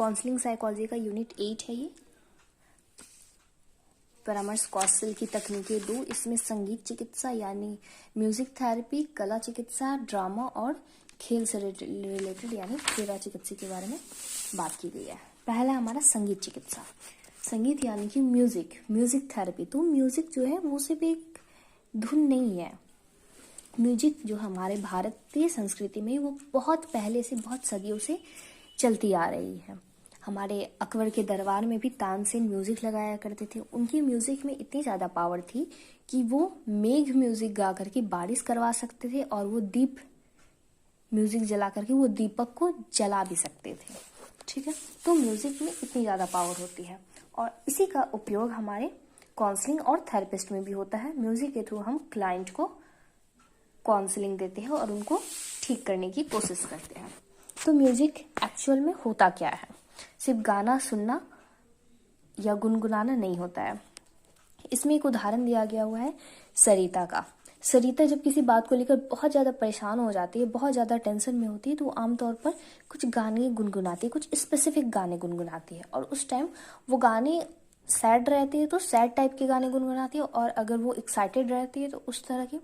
Counselling psychology का unit 8 है ये। परामर्श कौशल की तकनीकें 2, इसमें संगीत चिकित्सा यानी म्यूजिक थेरेपी, कला चिकित्सा, ड्रामा और खेल से रिलेटेड यानी क्रीड़ा चिकित्सा के बारे में बात की गई है। पहला हमारा संगीत चिकित्सा। संगीत यानी कि म्यूजिक थेरेपी। तो म्यूजिक जो है वो सिर्फ एक धुन नहीं है। म्यूजिक जो हमारे भारतीय संस्कृति में वो बहुत पहले से, बहुत सदियों से चलती आ रही है। हमारे अकबर के दरबार में भी तानसेन म्यूजिक लगाया करते थे। उनकी म्यूजिक में इतनी ज़्यादा पावर थी कि वो मेघ म्यूजिक गा करके बारिश करवा सकते थे और वो दीप म्यूजिक जला करके वो दीपक को जला भी सकते थे। ठीक है, तो म्यूजिक में इतनी ज़्यादा पावर होती है और इसी का उपयोग हमारे काउंसलिंग और थेरेपिस्ट में भी होता है। म्यूजिक के थ्रू हम क्लाइंट को काउंसलिंग देते हैं और उनको ठीक करने की कोशिश करते हैं। तो म्यूजिक एक्चुअल में होता क्या है? सिर्फ गाना सुनना या गुनगुनाना नहीं होता है। इसमें एक उदाहरण दिया गया हुआ है सरिता का। सरिता जब किसी बात को लेकर बहुत ज़्यादा परेशान हो जाती है, बहुत ज़्यादा टेंशन में होती है, तो वो आमतौर पर कुछ गाने गुनगुनाती है, कुछ स्पेसिफिक गाने गुनगुनाती है। और उस टाइम वो गाने सैड रहते हैं तो सैड टाइप के गाने गुनगुनाती है, और अगर वो एक्साइटेड रहती है तो उस तरह के,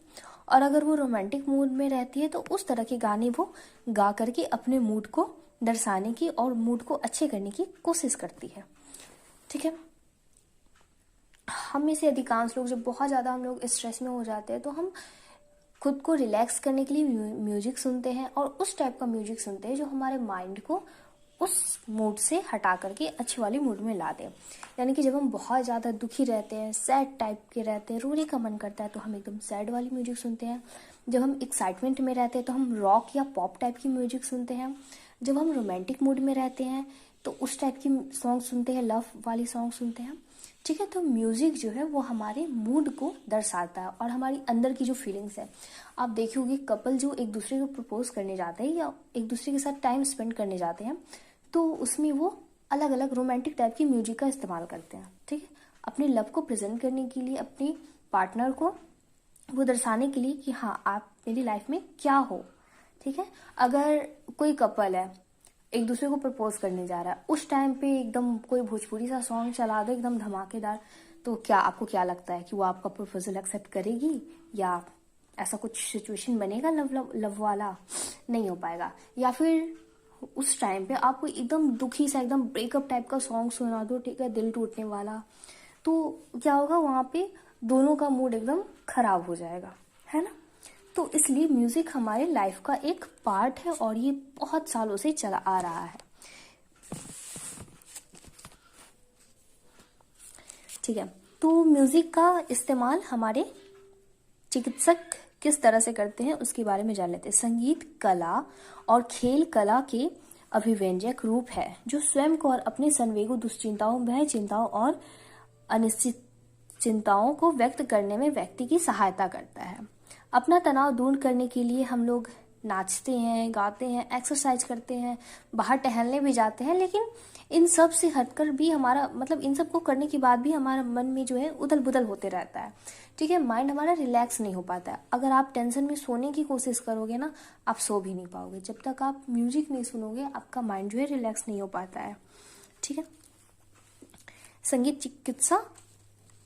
और अगर वो रोमांटिक मूड में रहती है तो उस तरह के गाने वो गा करके अपने मूड को दर्शाने की और मूड को अच्छे करने की कोशिश करती है। ठीक है, हम में से अधिकांश लोग जब बहुत ज़्यादा हम लोग स्ट्रेस में हो जाते हैं तो हम खुद को रिलैक्स करने के लिए म्यूजिक सुनते हैं, और उस टाइप का म्यूजिक सुनते हैं जो हमारे माइंड को उस मूड से हटा करके अच्छी वाली मूड में ला दे। यानी कि जब हम बहुत ज़्यादा दुखी रहते हैं, सैड टाइप के रहते हैं, रोने का मन करता है तो हम एकदम सैड वाली म्यूजिक सुनते हैं। जब हम एक्साइटमेंट में रहते हैं तो हम रॉक या पॉप टाइप की म्यूजिक सुनते हैं। जब हम रोमांटिक मूड में रहते हैं तो उस टाइप की सॉन्ग सुनते हैं, लव वाली सॉन्ग सुनते हैं। ठीक है, तो म्यूजिक जो है वो हमारे मूड को दर्शाता है और हमारी अंदर की जो फीलिंग्स है। आप देखोगे कपल जो एक दूसरे को प्रपोज करने जाते हैं या एक दूसरे के साथ टाइम स्पेंड करने जाते हैं तो उसमें वो अलग अलग रोमांटिक टाइप की म्यूजिक का इस्तेमाल करते हैं। ठीक है, अपने लव को प्रेजेंट करने के लिए, अपने पार्टनर को वो दर्शाने के लिए कि हाँ आप मेरी लाइफ में क्या हो। ठीक है, अगर कोई कपल है एक दूसरे को प्रपोज करने जा रहा है, उस टाइम पे एकदम कोई भोजपुरी सा सॉन्ग चला दो एकदम धमाकेदार, तो क्या आपको क्या लगता है कि वो आपका प्रपोजल एक्सेप्ट करेगी या ऐसा कुछ सिचुएशन बनेगा लव वाला? नहीं हो पाएगा। या फिर उस टाइम पे आपको एकदम दुखी सा एकदम ब्रेकअप टाइप का सॉन्ग सुना दो, ठीक है, दिल टूटने वाला, तो क्या होगा वहाँ पे दोनों का मूड एकदम खराब हो जाएगा, है ना। तो इसलिए म्यूजिक हमारे लाइफ का एक पार्ट है और ये बहुत सालों से चला आ रहा है। ठीक है, तो म्यूजिक का इस्तेमाल हमारे चिकित्सक किस तरह से करते हैं उसके बारे में जान लेते हैं। संगीत कला और खेल कला के अभिव्यंजक रूप है जो स्वयं को और अपने संवेगों, दुश्चिंताओं, भय चिंताओं और अनिश्चित चिंताओं को व्यक्त करने में व्यक्ति की सहायता करता है। अपना तनाव दूर करने के लिए हम लोग नाचते हैं, गाते हैं, एक्सरसाइज करते हैं, बाहर टहलने भी जाते हैं, लेकिन इन सब से हटकर भी हमारा मतलब इन सब को करने के बाद भी हमारा मन में जो है उदल बुदल होते रहता है। ठीक है, माइंड हमारा रिलैक्स नहीं हो पाता है। अगर आप टेंशन में सोने की कोशिश करोगे ना, आप सो भी नहीं पाओगे। जब तक आप म्यूजिक नहीं सुनोगे आपका माइंड जो है रिलैक्स नहीं हो पाता है। ठीक है, संगीत चिकित्सा।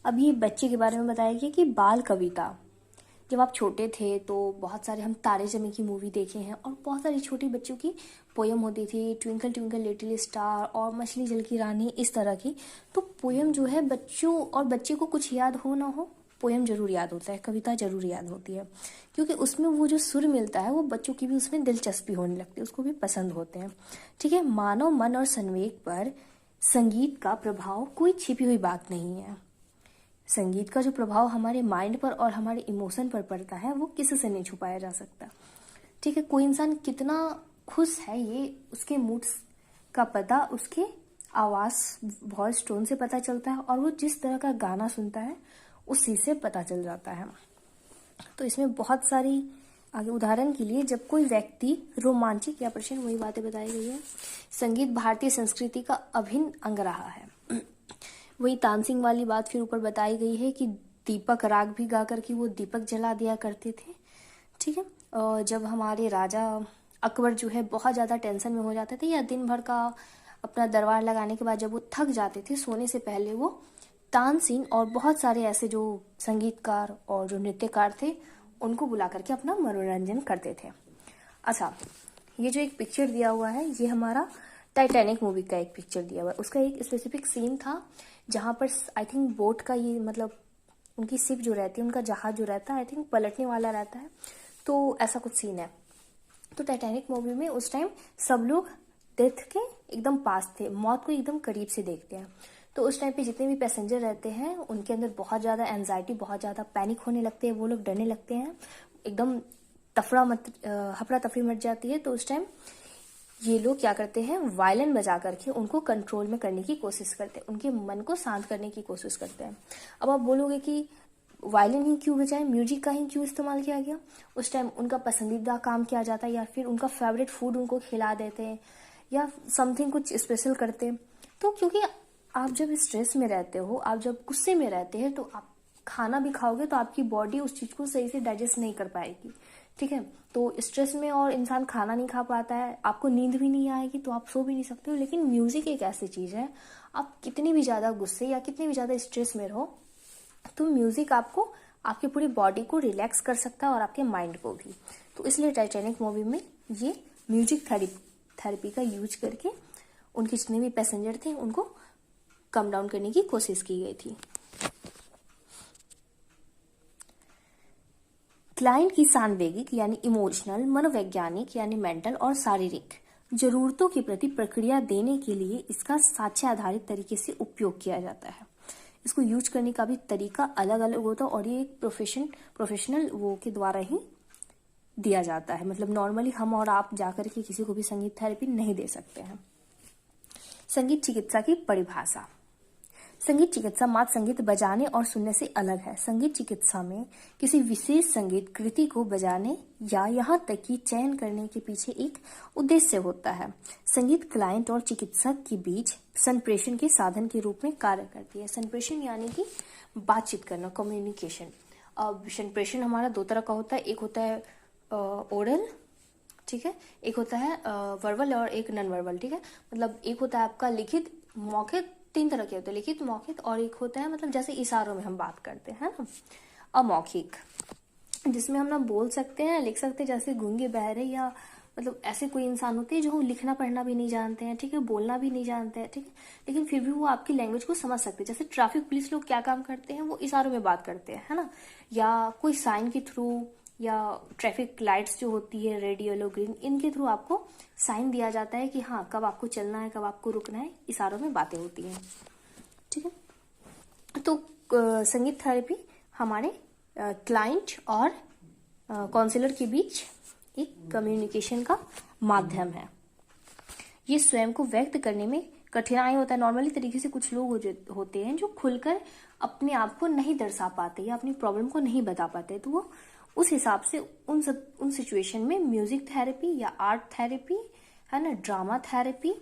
अब ये बच्चे के बारे में बताया गया कि बाल कविता। जब आप छोटे थे तो बहुत सारे हम तारे ज़मीं की मूवी देखे हैं और बहुत सारी छोटी बच्चों की पोयम होती थी, ट्विंकल ट्विंकल लिटिल स्टार और मछली जल की रानी, इस तरह की। तो पोयम जो है बच्चों और बच्चे को कुछ याद हो ना हो, पोयम जरूर याद होता है, कविता जरूर याद होती है, क्योंकि उसमें वो जो सुर मिलता है वो बच्चों की भी उसमें दिलचस्पी होने लगती है, उसको भी पसंद होते हैं। ठीक है, मानव मन और संवेग पर संगीत का प्रभाव कोई छिपी हुई बात नहीं है। संगीत का जो प्रभाव हमारे माइंड पर और हमारे इमोशन पर पड़ता है वो किसी से नहीं छुपाया जा सकता। ठीक है, कोई इंसान कितना खुश है ये उसके मूड्स का पता उसके आवाज़, वॉइस टोन से पता चलता है, और वो जिस तरह का गाना सुनता है उसी से पता चल जाता है। तो इसमें बहुत सारी आगे उदाहरण के लिए, जब कोई व्यक्ति रोमांचिक या प्रसन्न, वही बातें बताई गई है। संगीत भारतीय संस्कृति का अभिन्न अंग रहा है। वही तानसेन वाली बात फिर ऊपर बताई गई है कि दीपक राग भी गा करके वो दीपक जला दिया करते थे। ठीक है, जब हमारे राजा अकबर जो है बहुत ज़्यादा टेंशन में हो जाते थे या दिन भर का अपना दरबार लगाने के बाद जब वो थक जाते थे, सोने से पहले वो तानसेन और बहुत सारे ऐसे जो संगीतकार और जो नृत्यकार थे उनको बुला करके अपना मनोरंजन करते थे। अच्छा, ये जो एक पिक्चर दिया हुआ है ये हमारा टाइटैनिक मूवी का एक पिक्चर दिया हुआ है। उसका एक स्पेसिफिक सीन था जहाँ पर आई थिंक बोट का ये मतलब उनकी शिप जो रहती है, उनका जहाज जो रहता है आई थिंक पलटने वाला रहता है, तो ऐसा कुछ सीन है। तो टाइटैनिक मूवी में उस टाइम सब लोग डेथ के एकदम पास थे, मौत को एकदम करीब से देखते हैं। तो उस टाइम पे जितने भी पैसेंजर रहते हैं उनके अंदर बहुत ज़्यादा एंजाइटी, बहुत ज़्यादा पैनिक होने लगते हैं, वो लोग डरने लगते हैं, एकदम हफड़ा तफड़ी मच जाती है। तो उस टाइम ये लोग क्या करते हैं, वायलिन बजा करके उनको कंट्रोल में करने की कोशिश करते हैं, उनके मन को शांत करने की कोशिश करते हैं। अब आप बोलोगे कि वायलिन ही क्यों बजाए, म्यूजिक का ही क्यों इस्तेमाल किया गया? उस टाइम उनका पसंदीदा काम किया जाता है या फिर उनका फेवरेट फूड उनको खिला देते हैं या समथिंग कुछ स्पेशल करते हैं। तो क्योंकि आप जब स्ट्रेस में रहते हो, आप जब गुस्से में रहते हैं, तो आप खाना भी खाओगे तो आपकी बॉडी उस चीज को सही से डाइजेस्ट नहीं कर पाएगी, ठीक है। तो स्ट्रेस में और इंसान खाना नहीं खा पाता है, आपको नींद भी नहीं आएगी, तो आप सो भी नहीं सकते हो। लेकिन म्यूजिक एक ऐसी चीज है, आप कितनी भी ज्यादा गुस्से या कितनी भी ज्यादा स्ट्रेस में रहो तो म्यूजिक आपको आपकी पूरी बॉडी को रिलैक्स कर सकता है और आपके माइंड को भी। तो इसलिए टाइटैनिक मूवी में ये म्यूजिक थेरेपी का यूज करके उनके जितने भी पैसेंजर थे उनको कम डाउन करने की कोशिश की गई थी। क्लाइंट की सांवेगिक यानी इमोशनल, मनोवैज्ञानिक यानी मेंटल और शारीरिक जरूरतों के प्रति प्रक्रिया देने के लिए इसका साक्ष्य आधारित तरीके से उपयोग किया जाता है। इसको यूज करने का भी तरीका अलग अलग होता है और ये एक प्रोफेशनल वो के द्वारा ही दिया जाता है। मतलब नॉर्मली हम और आप जाकर के किसी को भी संगीत थेरेपी नहीं दे सकते हैं। संगीत चिकित्सा की परिभाषा। संगीत चिकित्सा मात्र संगीत बजाने और सुनने से अलग है। संगीत चिकित्सा में किसी विशेष संगीत कृति को बजाने या यहाँ तक कि चयन करने के पीछे एक उद्देश्य होता है। संगीत क्लाइंट और चिकित्सक के बीच संप्रेषण के साधन के रूप में कार्य करती है। संप्रेषण यानी कि बातचीत करना, कम्युनिकेशन। अब संप्रेषण हमारा दो तरह का होता है, एक होता है ओरल, ठीक है, एक होता है वर्बल और एक नॉन वर्बल, ठीक है। मतलब एक होता है आपका लिखित, मौखिक, तीन तरह के होते हैं, लिखित, मौखिक, और एक होता है मतलब जैसे इशारों में हम बात करते हैं ना, अमौखिक, जिसमें हम ना बोल सकते हैं, लिख सकते हैं, जैसे गूंगे बहरे या मतलब ऐसे कोई इंसान होते हैं जो लिखना पढ़ना भी नहीं जानते हैं, ठीक है, बोलना भी नहीं जानते हैं, ठीक है, लेकिन फिर भी वो आपकी लैंग्वेज को समझ सकते हैं। जैसे ट्रैफिक पुलिस लोग क्या काम करते हैं, वो इशारों में बात करते हैं, है ना, या कोई साइन के थ्रू या ट्रैफिक लाइट्स जो होती है, रेड, येलो, ग्रीन, इनके थ्रू आपको साइन दिया जाता है कि हाँ कब आपको चलना है, कब आपको रुकना है। इशारों में बातें होती हैं, ठीक है। तो संगीत थेरेपी हमारे क्लाइंट और काउंसलर के बीच एक कम्युनिकेशन का माध्यम है। ये स्वयं को व्यक्त करने में कठिनाई होता है। नॉर्मली तरीके से कुछ लोग होते हैं जो खुलकर अपने आप को नहीं दर्शा पाते या अपनी प्रॉब्लम को नहीं बता पाते, तो वो उस हिसाब से उन सिचुएशन में म्यूजिक थेरेपी या आर्ट थेरेपी, है ना, ड्रामा थेरेपी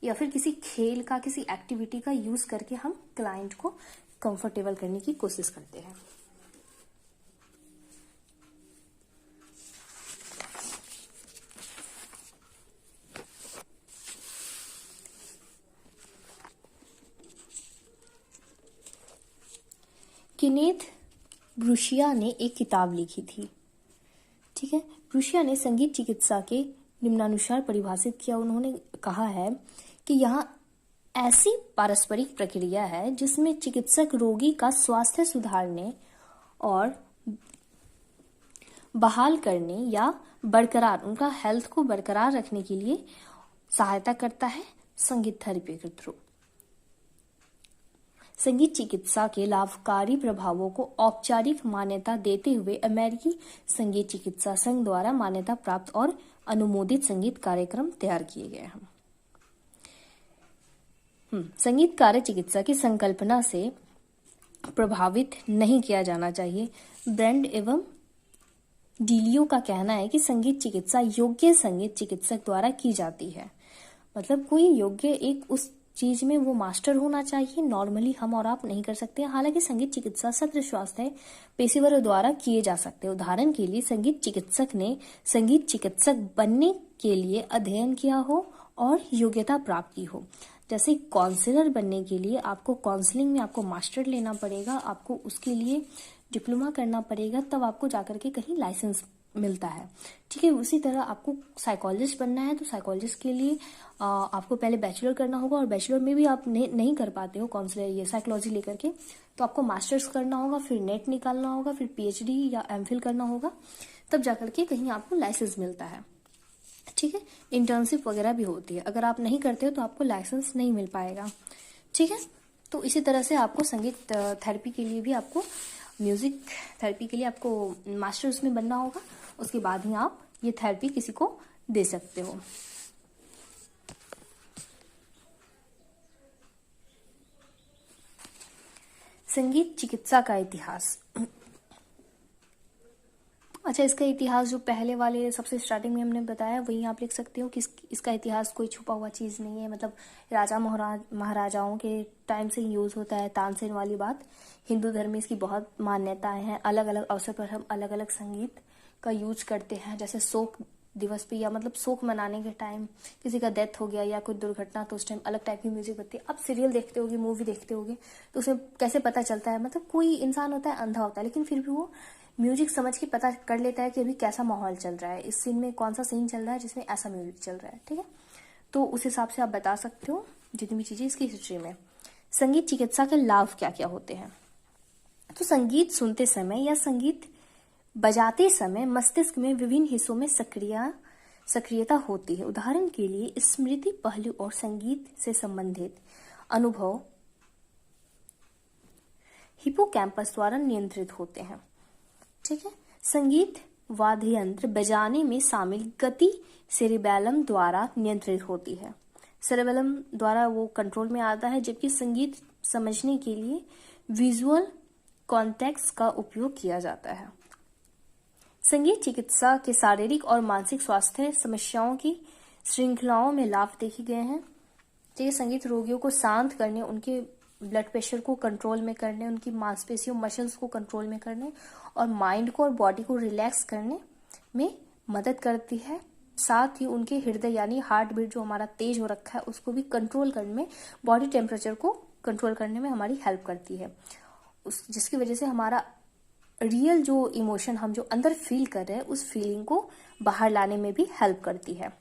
या फिर किसी खेल का, किसी एक्टिविटी का यूज करके हम क्लाइंट को कंफर्टेबल करने की कोशिश करते हैं। केनेथ ब्रुशिया ने एक किताब लिखी थी, ठीक है। ब्रुशिया ने संगीत चिकित्सा के निम्नानुसार परिभाषित किया। उन्होंने कहा है कि यहाँ ऐसी पारस्परिक प्रक्रिया है जिसमें चिकित्सक रोगी का स्वास्थ्य सुधारने और बहाल करने या बरकरार, उनका हेल्थ को बरकरार रखने के लिए सहायता करता है संगीत थेरेपी के थ्रू। संगीत चिकित्सा के लाभकारी प्रभावों को औपचारिक मान्यता देते हुए अमेरिकी संगीत चिकित्सा संघ द्वारा मान्यता प्राप्त और अनुमोदित संगीत कार्यक्रम तैयार किए गए हैं। संगीत कार्य चिकित्सा की संकल्पना से प्रभावित नहीं किया जाना चाहिए। ब्रेंड एवं डीलियो का कहना है कि संगीत चिकित्सा योग्य संगीत चिकित्सक द्वारा की जाती है। मतलब कोई योग्य एक उस चीज में वो मास्टर होना चाहिए, नॉर्मली हम और आप नहीं कर सकते हैं। हालांकि संगीत चिकित्सा सत्र स्वास्थ्य पेशेवरों द्वारा किए जा सकते हैं। उदाहरण के लिए संगीत चिकित्सक ने संगीत चिकित्सक बनने के लिए अध्ययन किया हो और योग्यता प्राप्त की हो। जैसे काउंसलर बनने के लिए आपको काउंसलिंग में आपको मास्टर लेना पड़ेगा, आपको उसके लिए डिप्लोमा करना पड़ेगा, तब आपको जाकर के कहीं लाइसेंस मिलता है। ठीक है, उसी तरह आपको साइकोलॉजिस्ट बनना है तो साइकोलॉजिस्ट के लिए आपको पहले बैचलर करना होगा, और बैचलर में भी आप नहीं कर पाते हो काउंसलर ये साइकोलॉजी लेकर के, तो आपको मास्टर्स करना होगा, फिर नेट निकालना होगा, फिर पीएचडी या एमफिल करना होगा, तब जाकर के कहीं आपको लाइसेंस मिलता है। ठीक है, इंटर्नशिप वगैरह भी होती है, अगर आप नहीं करते हो तो आपको लाइसेंस नहीं मिल पाएगा। ठीक है, तो इसी तरह से आपको संगीत थेरेपी के लिए भी आपको म्यूजिक थेरेपी के लिए आपको मास्टर उसमें बनना होगा, उसके बाद ही आप ये थेरेपी किसी को दे सकते हो। संगीत चिकित्सा का इतिहास। अच्छा, इसका इतिहास जो पहले वाले सबसे स्टार्टिंग में हमने बताया वही आप लिख सकते हो कि इसका इतिहास कोई छुपा हुआ चीज़ नहीं है, मतलब राजा महाराजाओं के टाइम से ही यूज़ होता है तानसेन वाली बात। हिंदू धर्म में इसकी बहुत मान्यताएं हैं, अलग अलग अवसर पर हम अलग अलग संगीत का यूज करते हैं, जैसे शोक दिवस पे या मतलब शोक मनाने के टाइम किसी का डेथ हो गया या कोई दुर्घटना, तो उस टाइम अलग टाइप की म्यूजिक बजती है। आप सीरियल देखते होगे, मूवी देखते होगे, तो उसमें कैसे पता चलता है, मतलब कोई इंसान होता है अंधा होता है लेकिन फिर भी वो म्यूजिक समझ के पता कर लेता है कि अभी कैसा माहौल चल रहा है, इस सीन में कौन सा सीन चल रहा है जिसमें ऐसा म्यूजिक चल रहा है। ठीक है, तो उस हिसाब से आप बता सकते हो जितनी भी चीजें इसकी हिस्ट्री में। संगीत चिकित्सा के लाभ क्या क्या होते हैं? तो संगीत सुनते समय या संगीत बजाते समय मस्तिष्क में विभिन्न हिस्सों में सक्रियता होती है। उदाहरण के लिए स्मृति पहलू और संगीत से संबंधित अनुभव हिप्पोकैम्पस द्वारा नियंत्रित होते हैं। ठीक है, संगीत वाद्य यंत्र बजाने में शामिल गति सेरिबैलम द्वारा नियंत्रित होती है। सेरिबैलम द्वारा वो कंट्रोल में आता है, जबकि संगीत समझने के लिए विजुअल कॉन्टेक्स्ट का उपयोग किया जाता है। संगीत चिकित्सा के शारीरिक और मानसिक स्वास्थ्य समस्याओं की श्रृंखलाओं में लाभ देखे गए हैं। ठीक है, संगीत रोगियों को शांत करने, उनके ब्लड प्रेशर को कंट्रोल में करने, उनकी मांसपेशियों मसल्स को कंट्रोल में करने और माइंड को और बॉडी को रिलैक्स करने में मदद करती है। साथ ही उनके हृदय यानी हार्ट बीट जो हमारा तेज हो रखा है उसको भी कंट्रोल करने में, बॉडी टेम्परेचर को कंट्रोल करने में हमारी हेल्प करती है, जिसकी वजह से हमारा रियल जो इमोशन हम जो अंदर फील कर रहे हैं उस फीलिंग को बाहर लाने में भी हेल्प करती है।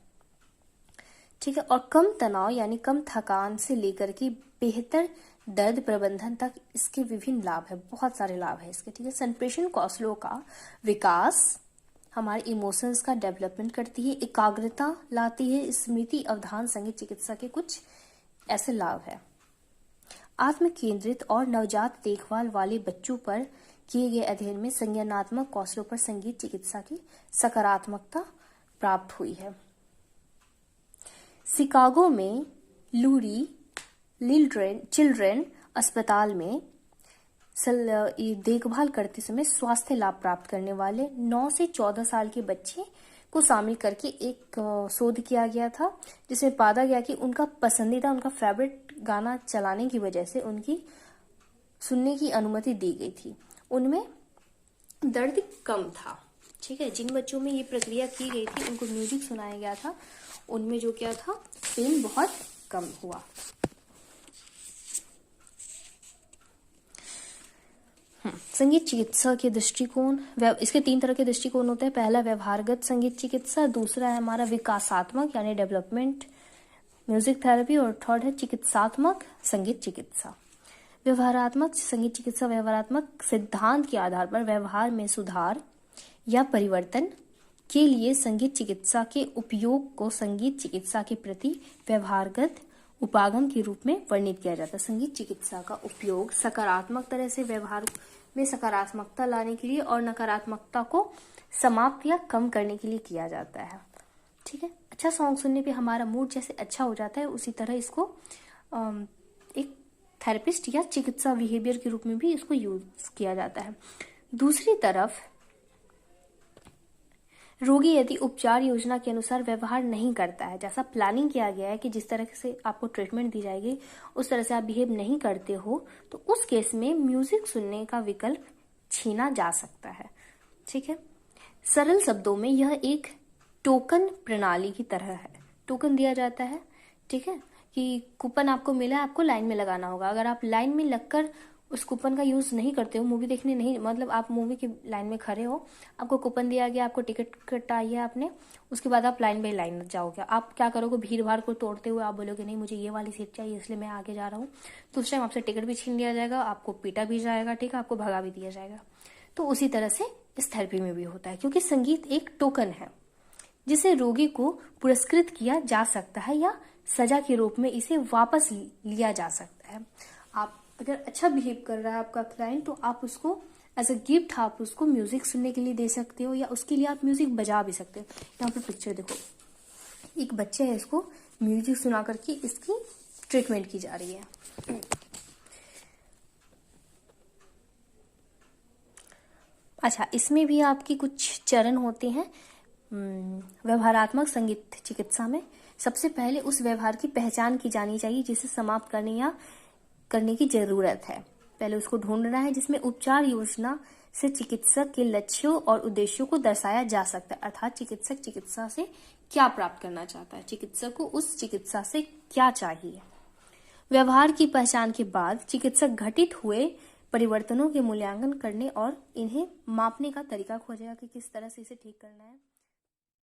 ठीक है, और कम तनाव यानी कम थकान से लेकर के बेहतर दर्द प्रबंधन तक इसके विभिन्न लाभ है, बहुत सारे लाभ है इसके। ठीक है, संप्रेषण कौशलों का विकास, हमारे इमोशंस का डेवलपमेंट करती है, एकाग्रता लाती है, स्मृति अवधान संगीत चिकित्सा के कुछ ऐसे लाभ है। आत्म केंद्रित और नवजात देखभाल वाले बच्चों पर किए गए अध्ययन में संज्ञानात्मक कौशलों पर संगीत चिकित्सा की सकारात्मकता प्राप्त हुई है। शिकागो में लूरी चिल्ड्रेन अस्पताल में देखभाल करते समय स्वास्थ्य लाभ प्राप्त करने वाले 9 से 14 साल के बच्चे को शामिल करके एक शोध किया गया था, जिसमें पाया गया कि उनका पसंदीदा, उनका फेवरेट गाना चलाने की वजह से उनकी सुनने की अनुमति दी गई थी, उनमें दर्द कम था। ठीक है, जिन बच्चों में ये प्रक्रिया की गई थी, उनको म्यूजिक सुनाया गया था, उनमें जो क्या था, पेन बहुत कम हुआ। संगीत चिकित्सा के दृष्टिकोण, इसके 3 तरह के दृष्टिकोण होते हैं। पहला व्यवहारगत संगीत चिकित्सा, दूसरा है हमारा विकासात्मक यानी डेवलपमेंट म्यूजिक थेरेपी, और थर्ड है चिकित्सात्मक संगीत चिकित्सा। व्यवहारात्मक संगीत चिकित्सा व्यवहारात्मक सिद्धांत के आधार पर व्यवहार में सुधार या परिवर्तन के लिए संगीत चिकित्सा के उपयोग को संगीत चिकित्सा के प्रति व्यवहारगत उपागम के रूप में वर्णित किया जाता है। संगीत चिकित्सा का उपयोग सकारात्मक तरह से व्यवहार में सकारात्मकता लाने के लिए और नकारात्मकता को समाप्त या कम करने के लिए किया जाता है। ठीक है, अच्छा सॉन्ग सुनने पे हमारा मूड जैसे अच्छा हो जाता है, उसी तरह इसको एक थेरेपिस्ट या चिकित्सा बिहेवियर के रूप में भी इसको यूज किया जाता है। दूसरी तरफ रोगी यदि उपचार योजना के अनुसार व्यवहार नहीं करता है, जैसा प्लानिंग किया गया है कि जिस तरह से आपको ट्रीटमेंट दी जाएगी उस तरह से आप बिहेव नहीं करते हो, तो उस केस में म्यूजिक सुनने का विकल्प छीना जा सकता है। ठीक है, सरल शब्दों में यह एक टोकन प्रणाली की तरह है। टोकन दिया जाता है ठीक है, कि कूपन आपको मिला है, आपको लाइन में लगाना होगा। अगर आप लाइन में लगकर उस कूपन का यूज नहीं करते हो, मूवी देखने नहीं, मतलब आप मूवी की लाइन में खड़े हो, आपको कूपन दिया गया, आपको टिकट कटाई है आपने, उसके बाद आप लाइन बाई लाइन जाओगे, आप क्या करोगे, भीड़ भाड़ को तोड़ते हुए आप बोलोगे नहीं मुझे ये वाली सीट चाहिए इसलिए मैं आगे जा रहा हूँ, तो उस टाइम आपसे टिकट भी छीन लिया जाएगा, आपको पीटा भी जाएगा, ठीक है, आपको भगा भी दिया जाएगा। तो उसी तरह से इस थेरेपी में भी होता है, क्योंकि संगीत एक टोकन है जिसे रोगी को पुरस्कृत किया जा सकता है या सजा के रूप में इसे वापस लिया जा सकता है। आप अगर अच्छा बिहेव कर रहा है आपका क्लाइंट, तो आप उसको एज अ गिफ्ट आप उसको म्यूजिक सुनने के लिए दे सकते हो, या उसके लिए आप म्यूजिक बजा भी सकते हो। यहाँ पे पिक्चर देखो, एक बच्चे है, इसको म्यूजिक सुना करके इसकी ट्रीटमेंट की जा रही है। अच्छा, इसमें भी आपकी कुछ चरण होते हैं व्यवहारात्मक संगीत चिकित्सा में। सबसे पहले उस व्यवहार की पहचान की जानी चाहिए जिसे समाप्त करने या करने की जरूरत है। पहले उसको ढूंढना है जिसमें उपचार योजना से चिकित्सक के लक्ष्यों और उद्देश्यों को दर्शाया जा सकता है, अर्थात चिकित्सक चिकित्सा से क्या प्राप्त करना चाहता है, चिकित्सक को उस चिकित्सा से क्या चाहिए। व्यवहार की पहचान के बाद चिकित्सक घटित हुए परिवर्तनों के मूल्यांकन करने और इन्हें मापने का तरीका खोजेगा कि किस तरह से इसे ठीक करना है।